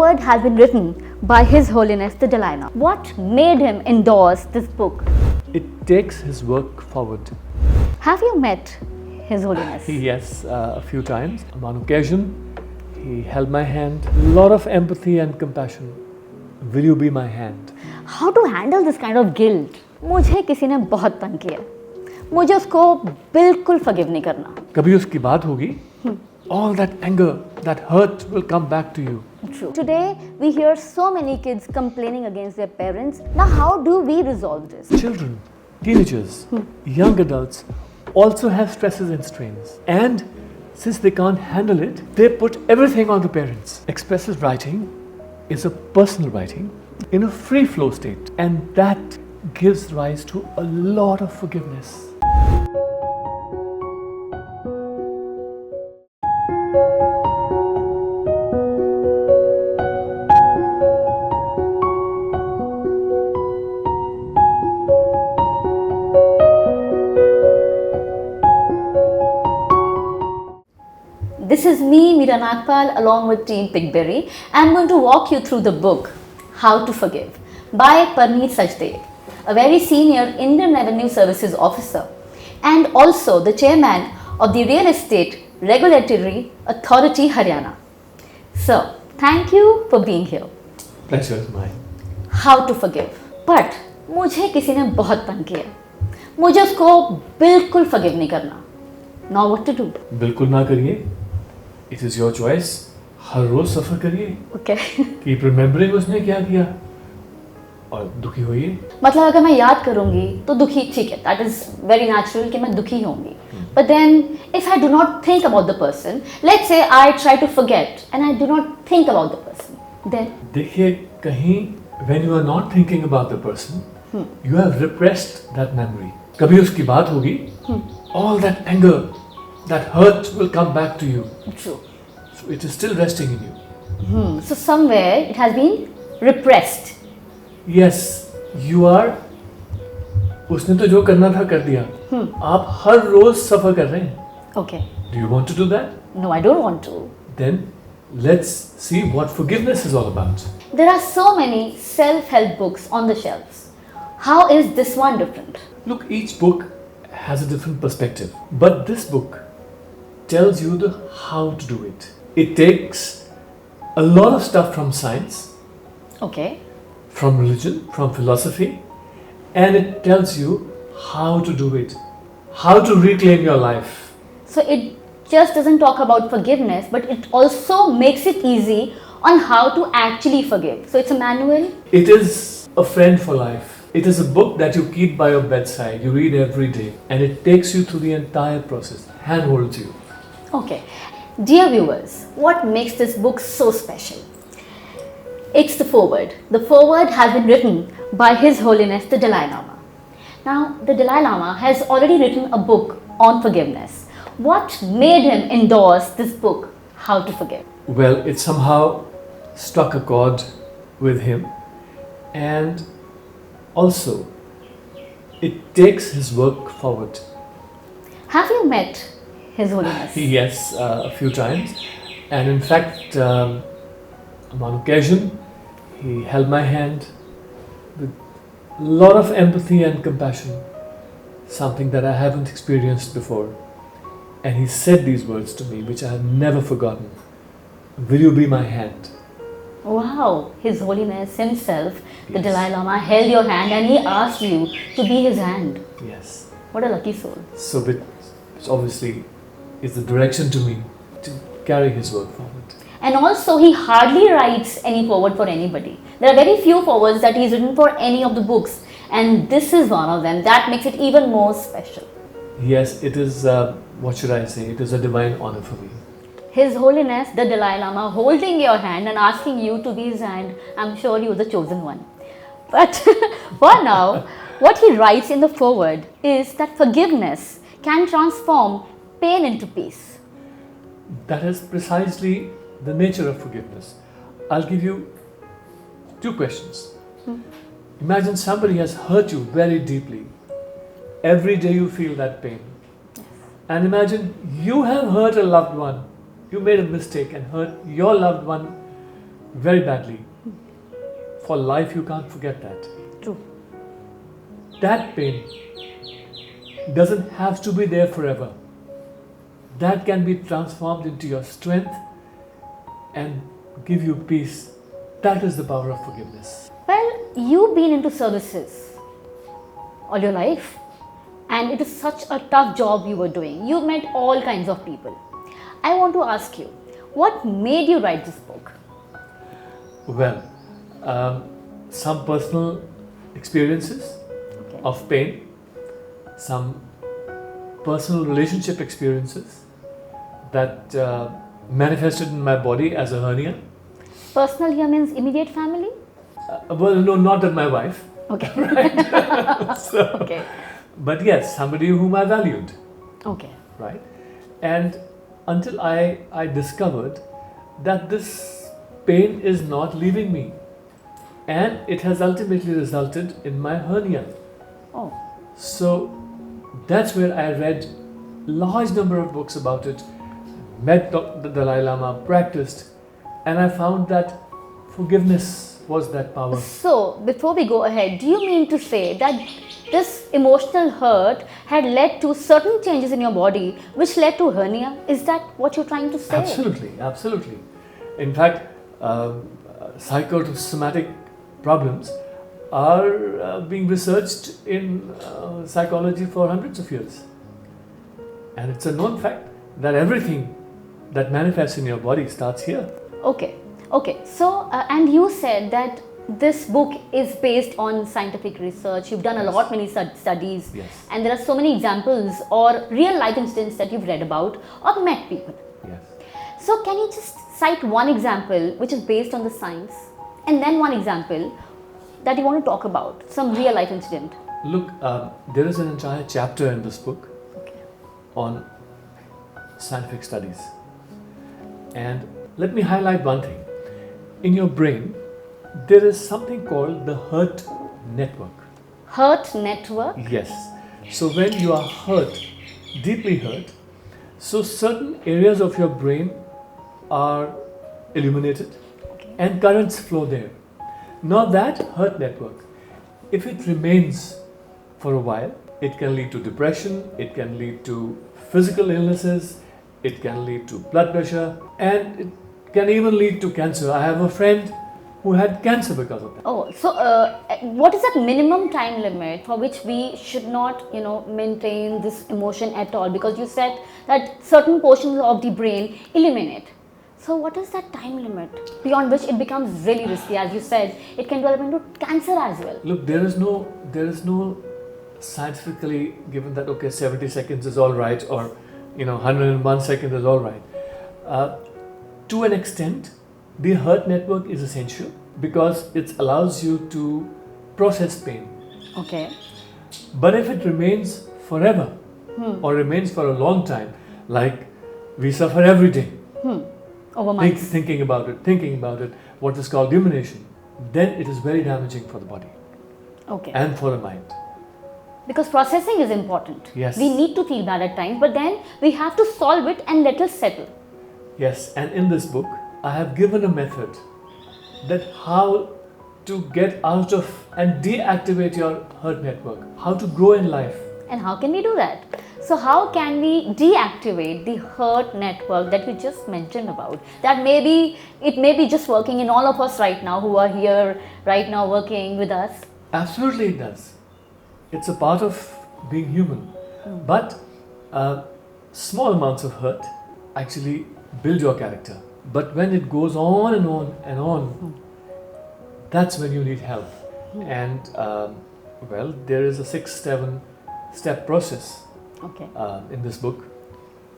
foreword has been written by His Holiness the Dalai Lama. What made him endorse this book? It takes his work forward. Have you met His Holiness? Yes, a few times. On one occasion, he held my hand. A lot of empathy and compassion. Will you be my hand? How to handle this kind of guilt? मुझे किसी ने बहुत तंग किया, मुझे उसको बिल्कुल forgive नहीं करना. कभी उसकी बात होगी, all that anger, that hurt will come back to you. True. Today, we hear so many kids complaining against their parents. Now, how do we resolve this? Children, teenagers, young adults also have stresses and strains. And since they can't handle it, they put everything on the parents. Expressive writing is a personal writing in a free flow state. And that gives rise to a lot of forgiveness. This is me, Meerra Naagpal, along with Team Picberry. I'm going to walk you through the book, How to Forgive, by Parneet Sachdev, a very senior Indian Revenue Services officer and also the chairman of the Real Estate Regulatory Authority, Haryana. So, thank you for being here. Pleasure is mine. How to Forgive. But मुझे किसी ने बहुत तंग किया, मुझे उसको बिल्कुल forgive नहीं करना. Now what to do? बिल्कुल ना करिए. It is your choice. हर रोज सफर करिए. Okay. Keep remembering उसने क्या किया और दुखी होइए. मतलब अगर मैं याद करूंगी तो दुखी, ठीक है, that is very natural कि मैं दुखी होंगी. But then if I do not think about the person, let's say I try to forget and I do not think about the person, then देखिए कहीं when you are not thinking about the person, you have repressed that memory. कभी उसकी बात होगी, all that anger, that hurt will come back to you. True. So it is still resting in you. So somewhere it has been repressed. Yes, you are. उसने तो जो करना था कर दिया. आप हर रोज सफर कर रहे हैं. Okay. Do you want to do that? No, I don't want to. Then let's see what forgiveness is all about. There are so many self-help books on the shelves. How is this one different? Look, each book has a different perspective, but this book tells you the how to do it. It takes a lot of stuff from science, Okay. from religion, from philosophy, and it tells you how to do it, how to reclaim your life. So it just doesn't talk about forgiveness, but it also makes it easy on how to actually forgive. So it's a manual. It is a friend for life. It is a book that you keep by your bedside, you read every day, and it takes you through the entire process, handholds you. Okay. Dear viewers, what makes this book so special? It's the foreword. The foreword has been written by His Holiness the Dalai Lama. Now, the Dalai Lama has already written a book on forgiveness. What made him endorse this book, How to Forgive? Well, it somehow struck a chord with him, and also it takes his work forward. Have you met His Holiness? Yes, a few times, and in fact, on one occasion, he held my hand with a lot of empathy and compassion, something that I haven't experienced before. And he said these words to me, which I have never forgotten. Will you be my hand? Wow, His Holiness himself, the Yes. Dalai Lama, held your hand and he asked you to be his hand. Yes. What a lucky soul. So which obviously is the direction to me to carry his work forward. And also, he hardly writes any foreword for anybody. There are very few forewords that he's written for any of the books, and this is one of them. That makes it even more special. Yes, it is, what should I say, it is a divine honor for me. His Holiness, the Dalai Lama, holding your hand and asking you to be his hand, I'm sure you're the chosen one. But for now, what he writes in the foreword is that forgiveness can transform pain into peace. That is precisely the nature of forgiveness. I'll give you two questions. Imagine somebody has hurt you very deeply. Every day you feel that pain. And imagine you have hurt a loved one. You made a mistake and hurt your loved one very badly. For life, you can't forget that. True. That pain doesn't have to be there forever. That can be transformed into your strength and give you peace. That is the power of forgiveness. Well, you've been into services all your life, and it is such a tough job you were doing. You met all kinds of people. I want to ask you, what made you write this book? Well, some personal experiences Okay. of pain, some personal relationship experiences that manifested in my body as a hernia. Personal here means immediate family? Well, no, not with my wife. Okay. So, Okay. but yes, somebody whom I valued, Okay. right? And until I discovered that this pain is not leaving me, and it has ultimately resulted in my hernia. Oh. So that's where I read large number of books about it, met the Dalai Lama, practiced, and I found that forgiveness was that power. So, before we go ahead, do you mean to say that this emotional hurt had led to certain changes in your body which led to hernia? Is that what you're trying to say? Absolutely, absolutely. In fact, psychosomatic problems are being researched in psychology for hundreds of years. And it's a known fact that everything that manifests in your body starts here. Okay. Okay. So, and you said that this book is based on scientific research. You've done a lot, many studies. Yes. And there are so many examples or real life incidents that you've read about or met people. Yes. So, can you just cite one example which is based on the science, and then one example that you want to talk about, some real life incident? Look, there is an entire chapter in this book Okay. on scientific studies. And let me highlight one thing. In your brain, there is something called the hurt network. Hurt network? Yes. So when you are hurt, deeply hurt, so certain areas of your brain are illuminated and currents flow there. Now that hurt network, if it remains for a while, it can lead to depression, it can lead to physical illnesses, it can lead to blood pressure, and it can even lead to cancer. I have a friend who had cancer because of that. Oh, so what is that minimum time limit for which we should not, maintain this emotion at all? Because you said that certain portions of the brain eliminate. So what is that time limit beyond which it becomes really risky? As you said, it can develop into cancer as well. Look, there is no scientifically given that 70 seconds is all right, or 101 seconds is all right. To an extent, the hurt network is essential because it allows you to process pain. Okay. But if it remains forever or remains for a long time, like we suffer every day, Over months. thinking about it, what is called rumination, then it is very damaging for the body Okay. and for the mind. Because processing is important. Yes. We need to feel bad at times, but then we have to solve it and let it settle. Yes, and in this book, I have given a method that how to get out of and deactivate your hurt network, how to grow in life. And how can we do that? So how can we deactivate the hurt network that you just mentioned about? That it may be just working in all of us right now who are here right now working with us. Absolutely it does. It's a part of being human. But small amounts of hurt actually build your character. But when it goes on and on and on, that's when you need help. And there is a 6-7 step process Okay. in this book.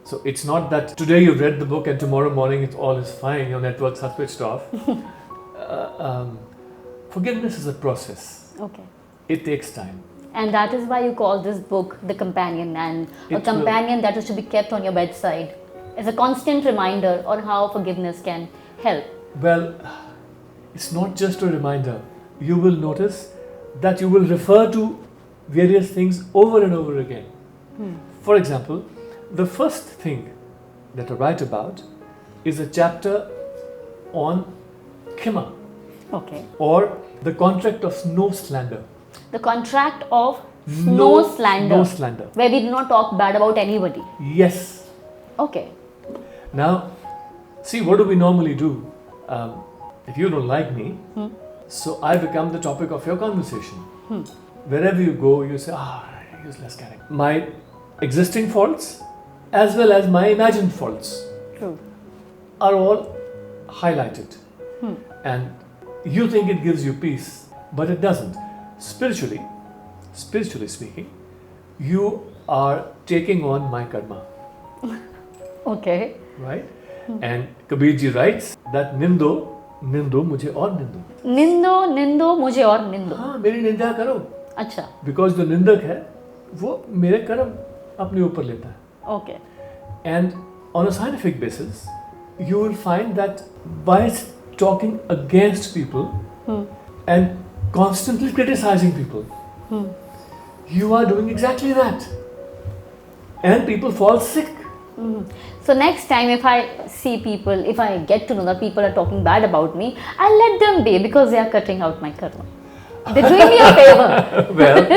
So it's not that today you've read the book and tomorrow morning it's all is fine, your networks are switched off. Forgiveness is a process. Okay. It takes time. And that is why you call this book The Companion, and a companion that is to be kept on your bedside as a constant reminder on how forgiveness can help. Well, it's not just a reminder. You will notice that you will refer to various things over and over again. For example, the first thing that I write about is a chapter on khima, Okay. or the contract of no slander. The contract of no slander. No slander. Where we do not talk bad about anybody. Yes. Okay. Now, see, what do we normally do? If you don't like me, so I become the topic of your conversation. Wherever you go, you say, useless character. My existing faults, as well as my imagined faults, True. are all highlighted. And you think it gives you peace, but it doesn't. Spiritually speaking, you are taking on my karma. Okay. Right? And Kabir ji writes that nindo mujhe aur nindo. निंदो मुझे और निंदो. हाँ, मेरी निंदा करो. अच्छा. Because जो निंदक है वो मेरे कर्म अपने ऊपर लेता है. Okay. And on a scientific basis, you will find that by talking against people and constantly criticizing people, you are doing exactly that. And people fall sick. So next time if I see people, if I get to know that people are talking bad about me, I'll let them be because they are cutting out my karma. They're doing me a favor. Well,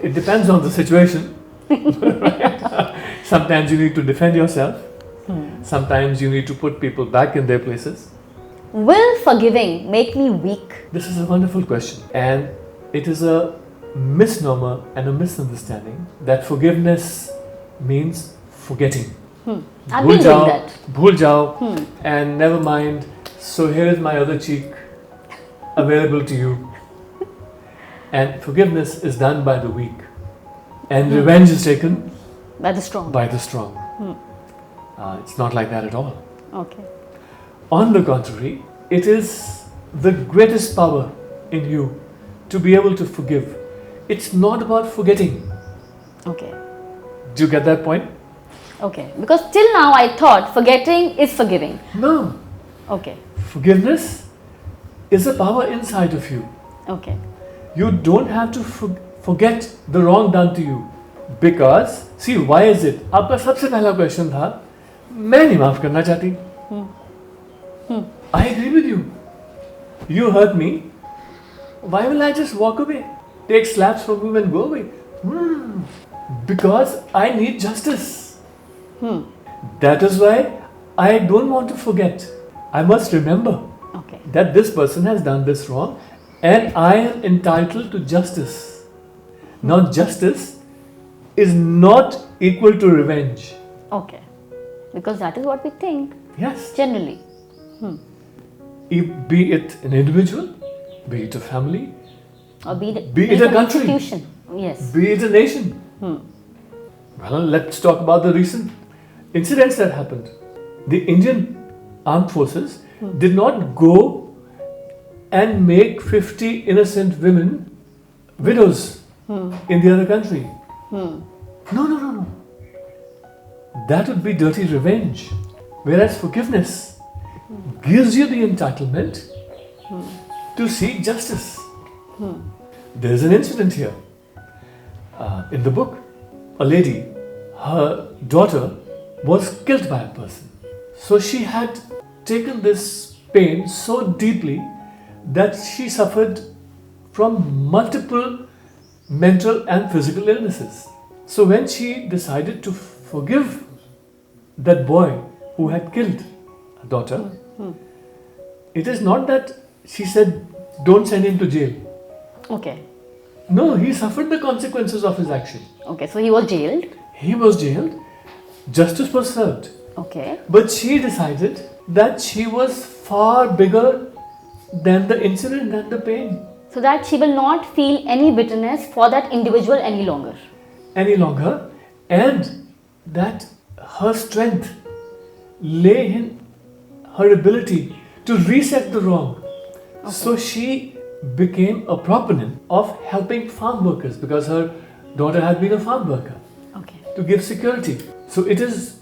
it depends on the situation. Right? Sometimes you need to defend yourself. Sometimes you need to put people back in their places. Will forgiving make me weak? This is a wonderful question, and it is a misnomer and a misunderstanding that forgiveness means forgetting. I've been doing that. Bhul jao, and never mind. So here is my other cheek available to you. And forgiveness is done by the weak, and revenge is taken By the strong. by the strong. It's not like that at all. Okay. On the contrary, it is the greatest power in you to be able to forgive. It's not about forgetting. Okay. Do you get that point? Okay. Because till now I thought forgetting is forgiving. No. Okay. Forgiveness is a power inside of you. Okay. You don't have to forget the wrong done to you. Because, see, why is it? आपका सबसे पहला question था, मैं नहीं माफ करना चाहती. I agree with you. You hurt me. Why will I just walk away? Take slaps from you and go away? Because I need justice. That is why I don't want to forget. I must remember Okay. that this person has done this wrong and I am entitled to justice. Now, justice is not equal to revenge. Okay. Because that is what we think Yes. generally. Be it an individual, be it a family, Or be it a an country. institution. Yes. be it a nation. Well, let's talk about the recent incidents that happened. The Indian armed forces did not go and make 50 innocent women widows in the other country. No. That would be dirty revenge. Whereas forgiveness gives you the entitlement to seek justice. There's an incident here. In the book, a lady, her daughter was killed by a person. So she had taken this pain so deeply that she suffered from multiple mental and physical illnesses. So when she decided to forgive that boy who had killed her daughter, it is not that she said, don't send him to jail. Okay. No, he suffered the consequences of his action. Okay. So he was jailed. He was jailed, justice was served. Okay. But she decided that she was far bigger than the incident, than the pain. So that she will not feel any bitterness for that individual any longer. And that her strength lay in her ability to reset the wrong. So she became a proponent of helping farm workers because her daughter had been a farm worker Okay. to give security. So it is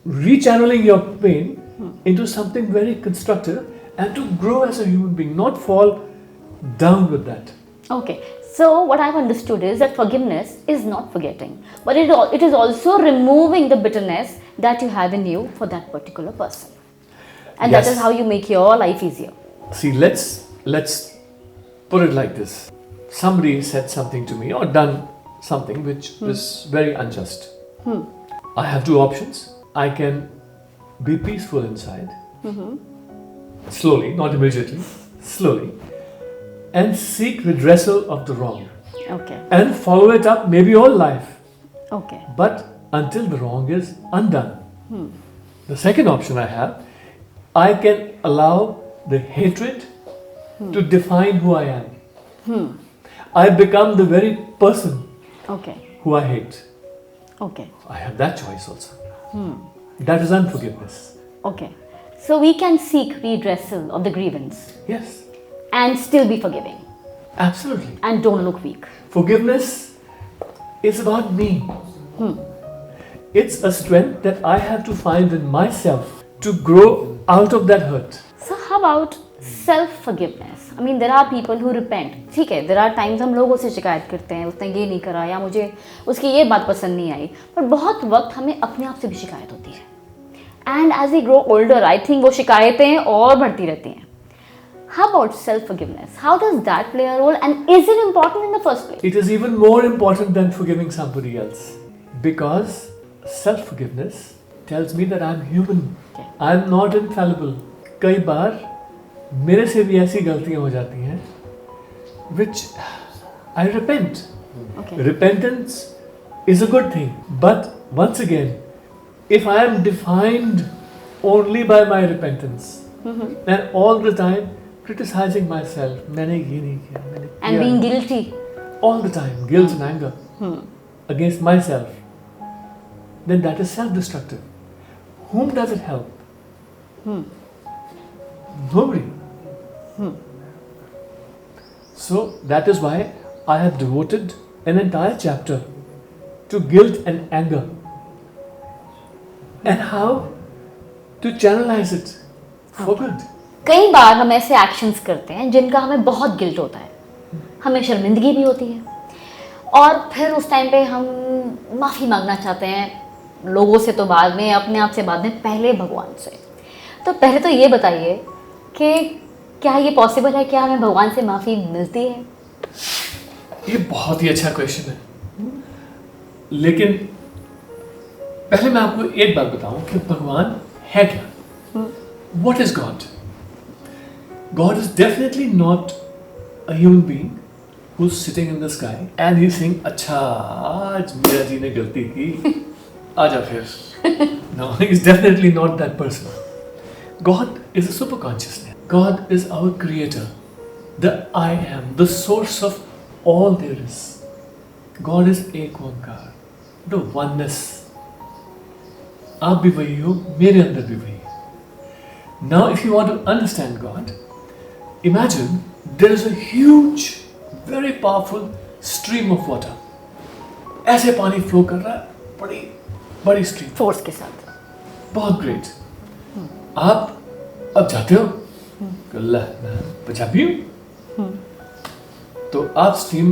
rechanneling your pain into something very constructive and to grow as a human being, not fall down with that. Okay. So what I've understood is that forgiveness is not forgetting, but it is also removing the bitterness that you have in you for that particular person. And that Yes. is how you make your life easier. See, let's put it like this. Somebody said something to me or done something which was very unjust. I have two options. I can be peaceful inside, slowly, not immediately, slowly, and seek redressal of the wrong Okay. and follow it up maybe all life, Okay. but until the wrong is undone. The second option I have, I can allow the hatred to define who I am. I become the very person Okay. who I hate. Okay. I have that choice also. That is unforgiveness. Okay. So we can seek redressal of the grievance Yes, and still be forgiving absolutely. and don't look weak. Forgiveness is about me. It's a strength that I have to find in myself to grow out of that hurt. So how about self-forgiveness? I mean, there are people who repent. ठीक है, there are times हम लोगों से शिकायत करते हैं, उसने ये नहीं करा या मुझे उसकी ये बात पसंद नहीं आई, पर बहुत वक्त हमें अपने आप से भी शिकायत होती है. And as we grow older, I think वो शिकायतें और बढ़ती रहती हैं. How about self-forgiveness? How does that play a role, and is it important in the first place? It is even more important than forgiving somebody else, because self-forgiveness tells me that I'm human. Okay. I'm not infallible. कई बार मेरे से भी ऐसी गलतियां हो जाती हैं which I repent. Okay. Repentance is a good thing, but once again, if I am defined only by my repentance and all the time criticizing myself, मैंने ये नहीं किया, मैंने And किया being नहीं, guilty. all the time, guilt and anger against myself, then that is self-destructive. Whom does it help? Nobody. So that is why I have devoted an entire chapter to guilt and anger and how to channelize it for good. कई बार हम ऐसे actions करते हैं जिनका हमें बहुत guilt होता है, हमें शर्मिंदगी भी होती है, और फिर उस टाइम पे हम माफ़ी मांगना चाहते हैं लोगों से, तो बाद में, अपने आप से बाद में, पहले भगवान से. तो पहले तो ये बताइए कि क्या ये पॉसिबल है, क्या हमें भगवान से माफ़ी मिलती है? ये बहुत ही अच्छा क्वेश्चन है, लेकिन पहले मैं आपको एक बात बताऊं कि भगवान है क्या. What is God? God is definitely not a human being who's sitting in the sky and he's saying, अच्छा आज मीरा जी ने गलती की, आजा फिर. No, he's definitely not that person. God is a super consciousness. God is our creator, the I am, the source of all there is. God is एक ओंकार, the oneness. आप भी वही हो, मेरे अंदर भी वही है. Now, if you want to understand God, imagine there is a huge, very powerful stream of water. ऐसे पानी फ्लो कर रहा है, बड़ी बड़ी स्ट्रीम, फोर्स के साथ. बहुत ग्रेट. आप अब जाते हो, अल्लाह मैं पंजाबी हूँ, तो आप स्ट्रीम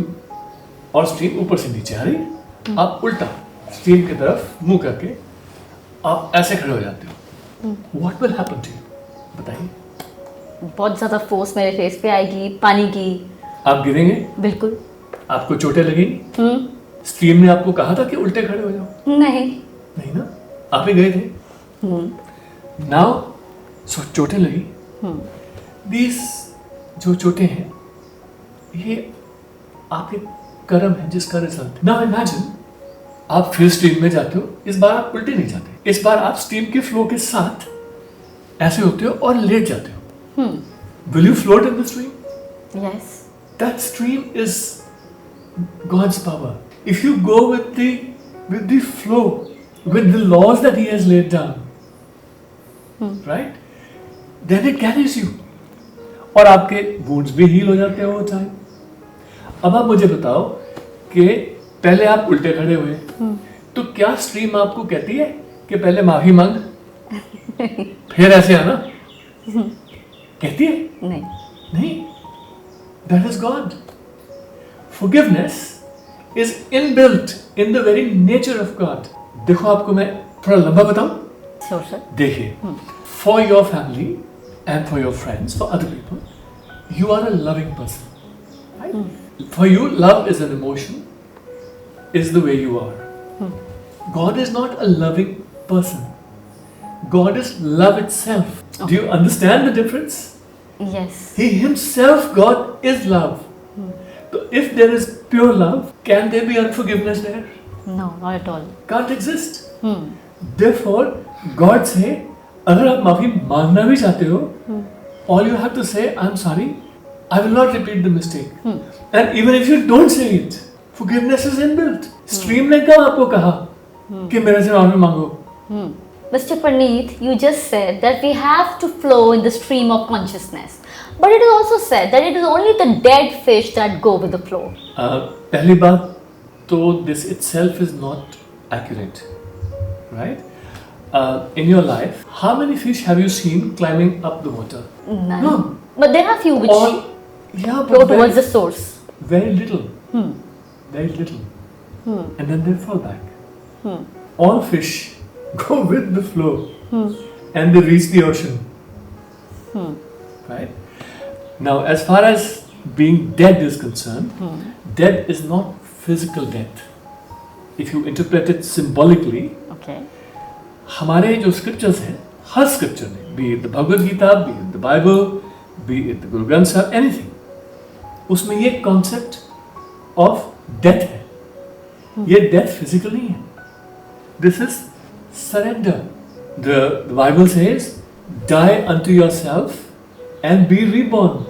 ऊपर से नीचे आ रही है, आप उल्टा स्ट्रीम की तरफ मुंह करके आप ऐसे खड़े हो जाते हो. What will happen to you? बताइए. बहुत ज़्यादा फोर्स मेरे फेस पे आएगी, पानी की. आप गिरेंगे, बिल्कुल. आपको चोटें लगेंगी. स्ट्रीम ने आपको कहा था कि उल्टे खड़े हो जाओ? नहीं. नहीं ना, आप ही गए थे. नाउ सो चोटें लगी. These जो चोटें हैं, ये आपके कर्म है जिसका रिजल्ट. नाउ इमेजिन आप फिर स्ट्रीम में जाते हो. इस बार आप उल्टे नहीं जाते, इस बार आप स्ट्रीम के फ्लो के साथ ऐसे होते हो और लेट जाते हो. Will you float in the stream? Yes. That stream is God's power. If you go with the flow, with the laws that He has laid down, right? Then it carries you. और आपके wounds भी heal हो जाते हैं वो time. अब आप मुझे बताओ कि पहले आप उल्टे खड़े हुए, तो क्या स्ट्रीम आपको कहती है कि पहले माफी मांग फिर ऐसे आना? कहती है? नहीं. That is God. Forgiveness is inbuilt in the very nature of God. देखो आपको मैं थोड़ा लंबा बताऊं. Sure, sir. देखिए, for your family and for your friends, for other people, you are a loving person. Right? For you, love is an emotion, is the way you are. God is not a loving person. God is love itself. Do you understand the difference? Yes. He himself, God, is love. So if there is pure love, can there be unforgiveness there? No, not at all. Can't exist. Therefore, God say, अगर आप माफी मांगना भी चाहते हो, all you have to say, I'm sorry, I will not repeat the mistake. And even if you don't say it, forgiveness is inbuilt. Stream ने कब आपको कहा कि मेरे से माफी मांगो? Mr. Parneet, you just said that we have to flow in the stream of consciousness. But it is also said that it is only the dead fish that go with the flow. पहली बात तो this itself is not accurate, right? In your life, how many fish have you seen climbing up the water? None. No. But there are few which Yeah, flow but towards the source. very little. Very little. And then they fall back. All fish go with the flow and they reach the ocean. Right? Now, as far as being dead is concerned, death is not physical death. If you interpret it symbolically, Okay. हमारे जो scriptures हैं, हर scripture में, be it the Bhagavad Gita, be it the Bible, be it the Guru Granth Sahib, anything, उसमें ये concept of death है. ये death physical नहीं है. This is surrender. The Bible says, die unto yourself and be reborn.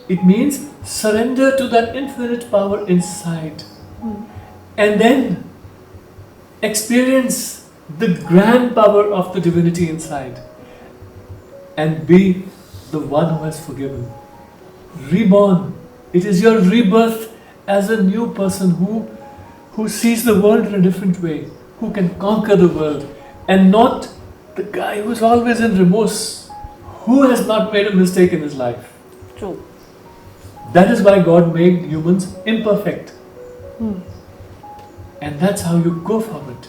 It means surrender to that infinite power inside. And then experience the grand power of the divinity inside. And be the one who has forgiven. Reborn. It is your rebirth as a new person who sees the world in a different way, who can conquer the world, and not the guy who is always in remorse, who has not made a mistake in his life. True. That is why God made humans imperfect. And that's how you go forward.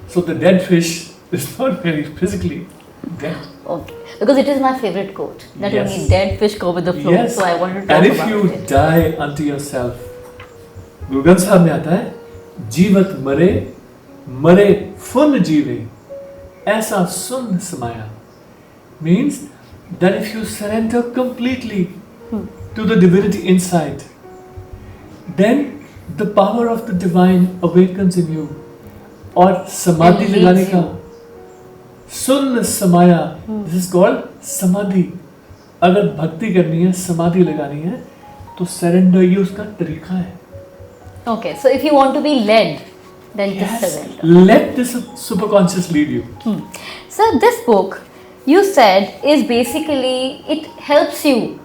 So the dead fish is not very physically dead. Okay. Because it is my favorite quote. That Yes. only dead fish go with the flow. Yes. So I wanted to talk And if about you it. die unto yourself, Guru Granth Sahib में आता है, जीवत मरे, मरे फुन जीवे, ऐसा सुन समाया. Means that if you surrender completely to the divinity inside, then the power of the divine awakens in you. और समाधि And लगाने leads का सुन समाया, this is called समाधि. अगर भक्ति करनी है, समाधि लगानी है, तो surrender ये उसका तरीका है. Okay. So if you want to be led, then just Yes, surrender. let this superconscious lead you. So this book, you said, is basically, it helps you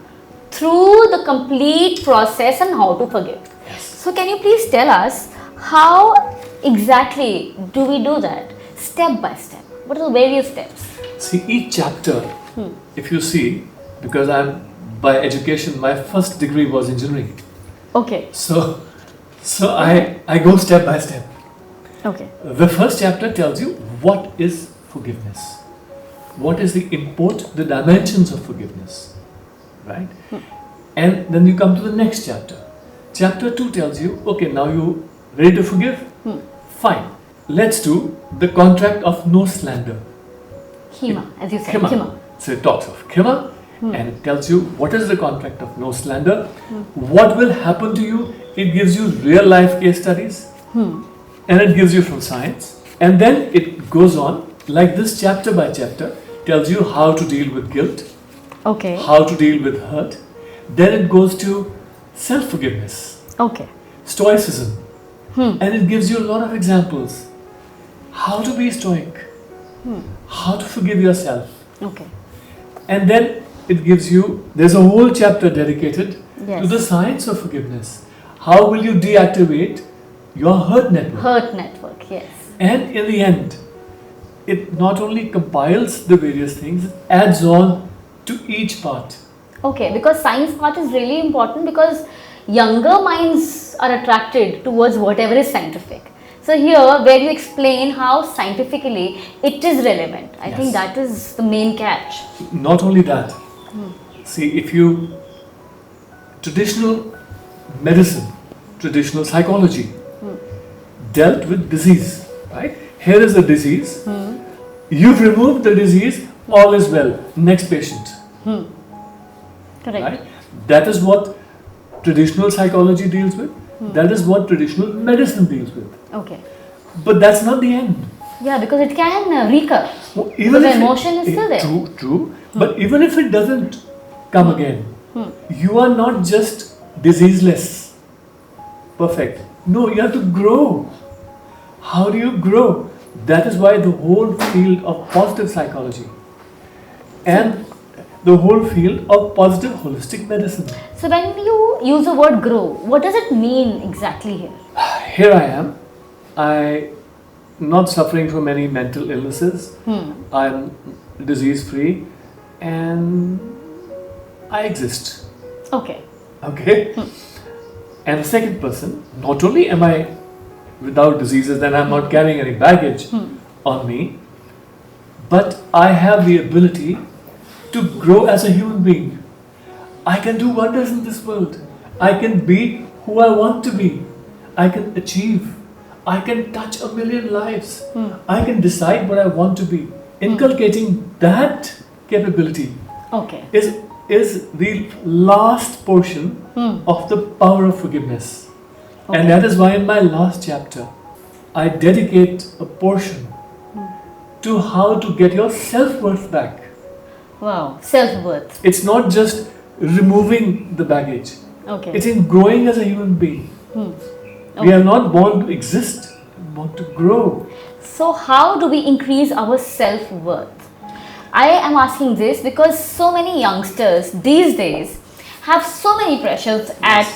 through the complete process and how to forgive. Yes. So can you please tell us how exactly do we do that, step by step? What are the various steps? See, each chapter, if you see, because I'm by education, my first degree was engineering. Okay. So I go step by step. Okay. The first chapter tells you what is forgiveness. What is the import, the dimensions of forgiveness. Right? And then you come to the next chapter. Chapter 2 tells you, okay, now you ready to forgive? Fine. Let's do the contract of no slander. Khima, as you said. Khima. Khima. So it talks of Khima and it tells you what is the contract of no slander, what will happen to you. It gives you real life case studies and it gives you from science. And then it goes on like this, chapter by chapter, tells you how to deal with guilt, Okay. how to deal with hurt. Then it goes to self-forgiveness, Okay. stoicism, and it gives you a lot of examples. How to be stoic, how to forgive yourself. Okay. And then it gives you, there's a whole chapter dedicated Yes. to the science of forgiveness. How will you deactivate your hurt network? Hurt network, yes. And in the end, it not only compiles the various things, it adds on to each part. Okay, because science part is really important because younger minds are attracted towards whatever is scientific. So here, where you explain how scientifically it is relevant. I think that is the main catch. Not only that, see, if you traditional medicine, traditional psychology dealt with disease, right? Here is a disease. You've removed the disease, all is well. Next patient. Correct. Right? That is what traditional psychology deals with. That is what traditional medicine deals with. Okay. But that's not the end. Yeah, because it can recur. Even the if emotion is still there. True. But even if it doesn't come again, you are not just diseaseless. Perfect. No, you have to grow. How do you grow? That is why the whole field of positive psychology and the whole field of positive holistic medicine. So when you use the word grow, what does it mean exactly here? Here I am. I not suffering from any mental illnesses. I'm disease free and I exist. Okay. Okay. And the second person, not only am I without diseases, then I'm not carrying any baggage on me, but I have the ability to grow as a human being. I can do wonders in this world. I can be who I want to be. I can achieve. I can touch 1 million lives. I can decide what I want to be. Inculcating that capability is the last portion of the power of forgiveness. And that is why in my last chapter, I dedicate a portion to how to get your self-worth back. Wow, self-worth. It's not just removing the baggage. Okay. It's in growing as a human being. We are not born to exist, we are born to grow. So how do we increase our self-worth? I am asking this because so many youngsters these days have so many pressures at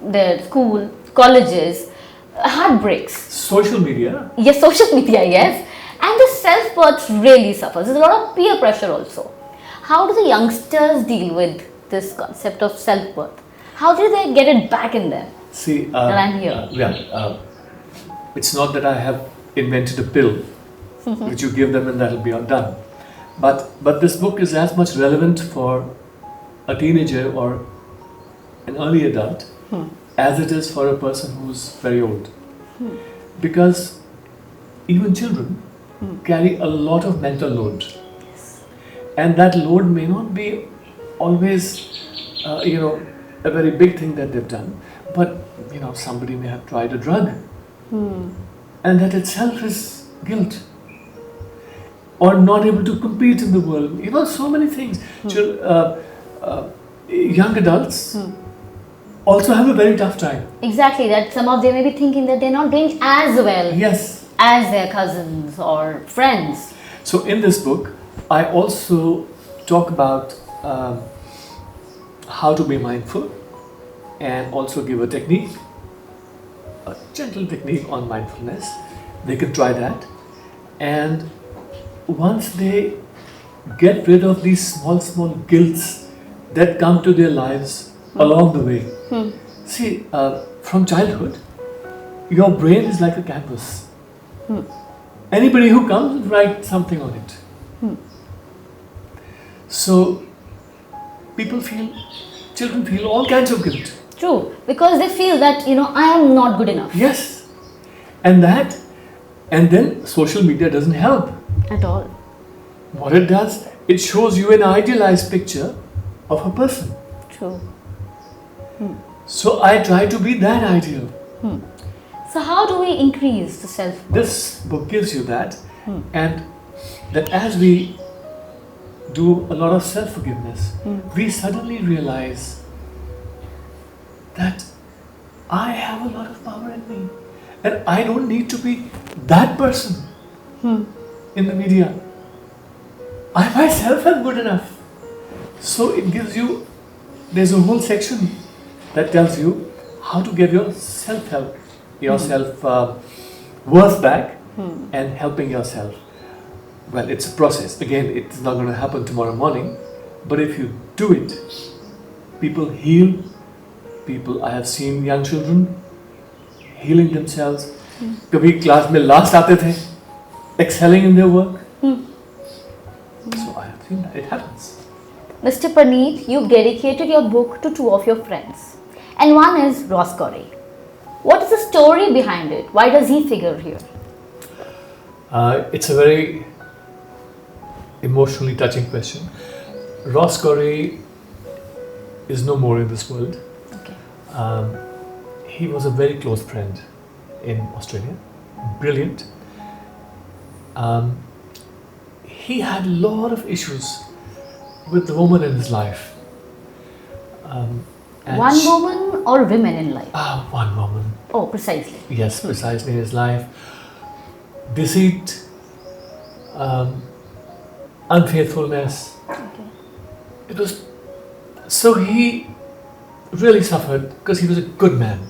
their school, colleges, heartbreaks. Social media. Yes, social media, yes. And the self-worth really suffers. There's a lot of peer pressure also. How do the youngsters deal with this concept of self-worth? How do they get it back in them? See, that I'm here. It's not that I have invented a pill which you give them and that'll be all done. But this book is as much relevant for a teenager or an early adult as it is for a person who's very old. Because even children carry a lot of mental load. And that load may not be always, a very big thing that they've done. But, somebody may have tried a drug. And that itself is guilt. Or not able to compete in the world. So many things. Young adults also have a very tough time. Exactly, that some of them may be thinking that they're not doing as well as their cousins or friends. So in this book, I also talk about how to be mindful and also give a technique, a gentle technique on mindfulness. They can try that. And once they get rid of these small guilts that come to their lives along the way. See, from childhood, your brain is like a canvas. Anybody who comes will write something on it. So, children feel all kinds of guilt. True, because they feel that, I am not good enough. Yes. And then social media doesn't help. At all. What it does, it shows you an idealized picture of a person. True. So I try to be that ideal. So how do we increase the self-worth? This book gives you that. And that as we do a lot of self-forgiveness, we suddenly realize that I have a lot of power in me. And I don't need to be that person in the media. I myself am good enough. So it gives you, there's a whole section that tells you how to get your self-help, your self-worth back and helping yourself. Well, it's a process. Again, it's not going to happen tomorrow morning. But if you do it, people heal. I have seen young children healing themselves. कभी class में last आते थे, excelling in their work. So I think that it happens. Mr. Parneet, you've dedicated your book to two of your friends, and one is Ross Corey. What is the story behind it? Why does he figure here? It's a very emotionally touching question. Ross Corey is no more in this world. Okay. He was a very close friend in Australia, brilliant. He had a lot of issues with the woman in his life. And One woman or women in life? One woman. Oh, precisely. Yes, precisely in his life. Deceit, unfaithfulness. Okay. It was so he really suffered because he was a good man,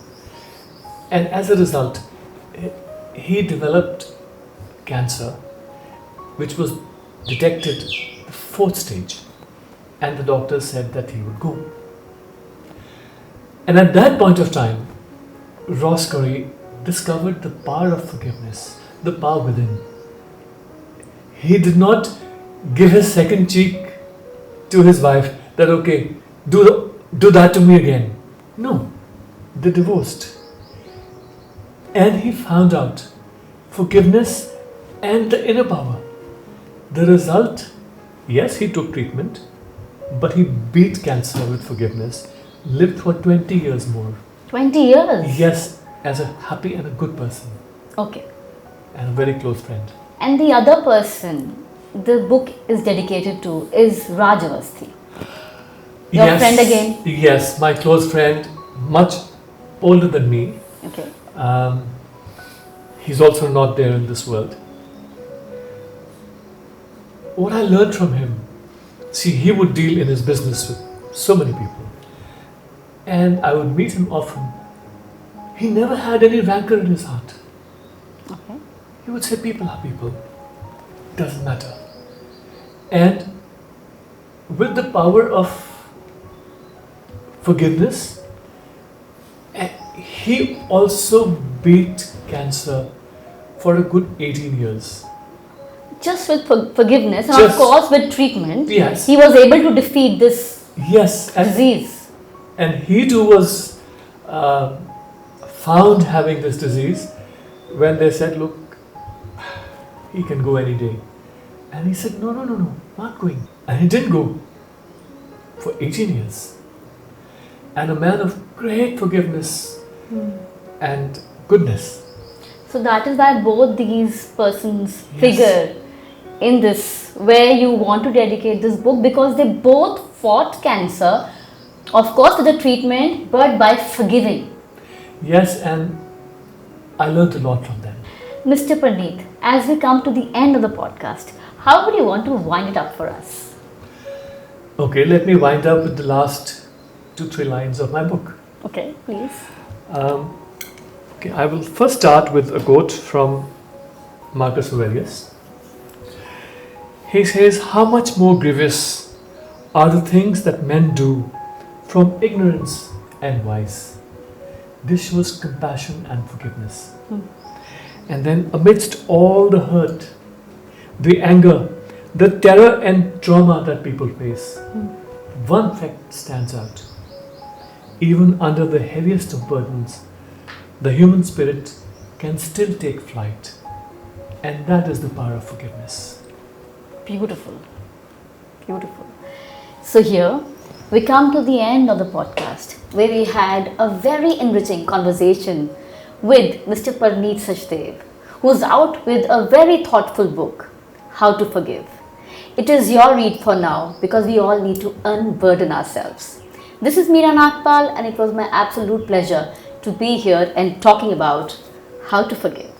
and as a result, he developed cancer, which was detected the 4th stage, and the doctor said that he would go. And at that point of time, Ross Corey discovered the power of forgiveness, the power within. He did not give his second cheek to his wife that, okay, do that to me again. No, they divorced. And he found out forgiveness and the inner power. The result, yes, he took treatment, but he beat cancer with forgiveness, lived for 20 years more. 20 years? Yes, as a happy and a good person. Okay. And a very close friend. And the other person the book is dedicated to is Rajavasthi. Your friend again? Yes, my close friend, much older than me. Okay. He's also not there in this world. What I learned from him, see, he would deal in his business with so many people, and I would meet him often. He never had any rancor in his heart. Okay. He would say, people are people, doesn't matter. And with the power of forgiveness, he also beat cancer for a good 18 years. Just with forgiveness, and of course with treatment, yes, he was able to defeat this disease. And he too was found having this disease when they said, look, he can go any day. And he said, no, not going. And he didn't go for 18 years. And a man of great forgiveness and goodness. So that is why both these persons figure in this, where you want to dedicate this book, because they both fought cancer, of course with the treatment, but by forgiving. Yes, and I learned a lot from them. Mr. Parneet, as we come to the end of the podcast, how would you want to wind it up for us? Okay, let me wind up with the last 2-3 lines of my book. Okay, please. Okay, I will first start with a quote from Marcus Aurelius. He says, how much more grievous are the things that men do from ignorance and vice. This shows compassion and forgiveness. And then amidst all the hurt, the anger, the terror and trauma that people face, one fact stands out. Even under the heaviest of burdens, the human spirit can still take flight. And that is the power of forgiveness. Beautiful. Beautiful. So here we come to the end of the podcast, where we had a very enriching conversation with Mr. Parneet Sachdev, who's out with a very thoughtful book, How to Forgive. It is your read for now, because we all need to unburden ourselves. This is Meerra Naagpal, and it was my absolute pleasure to be here and talking about how to forgive.